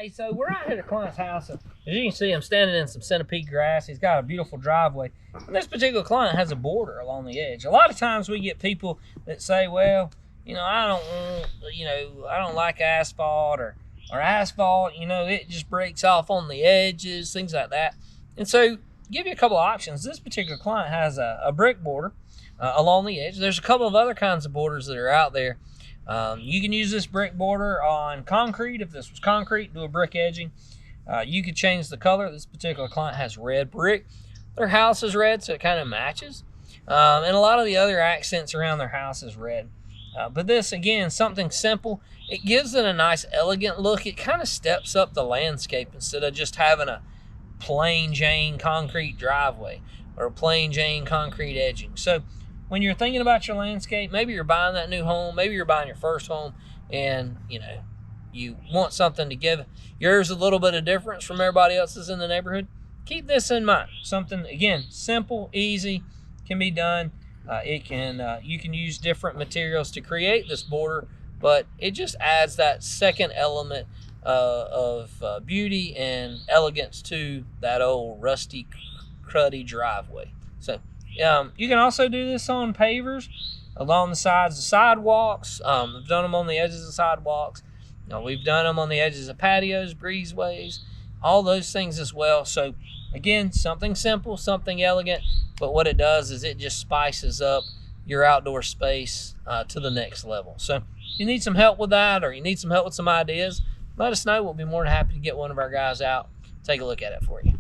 Hey, so we're out here at a client's house. As you can see, I'm standing in some centipede grass. He's got a beautiful driveway. And this particular client has a border along the edge. A lot of times we get people that say, well, I don't want, I don't like asphalt or asphalt, it just breaks off on the edges, things like that. And so give you a couple of options. This particular client has a brick border along the edge. There's a couple of other kinds of borders that are out there. You can use this brick border on concrete. If this was concrete, do a brick edging. You could change the color. This particular client has red brick. Their house is red, so it kind of matches. And a lot of the other accents around their house is red. But this, again, something simple. It gives it a nice, elegant look. It kind of steps up the landscape instead of just having a plain Jane concrete driveway or a plain Jane concrete edging. So when you're thinking about your landscape, maybe you're buying that new home, maybe you're buying your first home, and you want something to give yours a little bit of difference from everybody else's in the neighborhood, keep this in mind. Something, again, simple, easy, can be done. You can use different materials to create this border, but it just adds that second element of beauty and elegance to that old rusty, cruddy driveway. So you can also do this on pavers along the sides of sidewalks. We've done them on the edges of sidewalks. We've done them on the edges of patios, breezeways, all those things as well. So again, something simple, something elegant, but what it does is it just spices up your outdoor space to the next level. So if you need some help with that, or you need some help with some ideas, let us know. We'll be more than happy to get one of our guys out, take a look at it for you.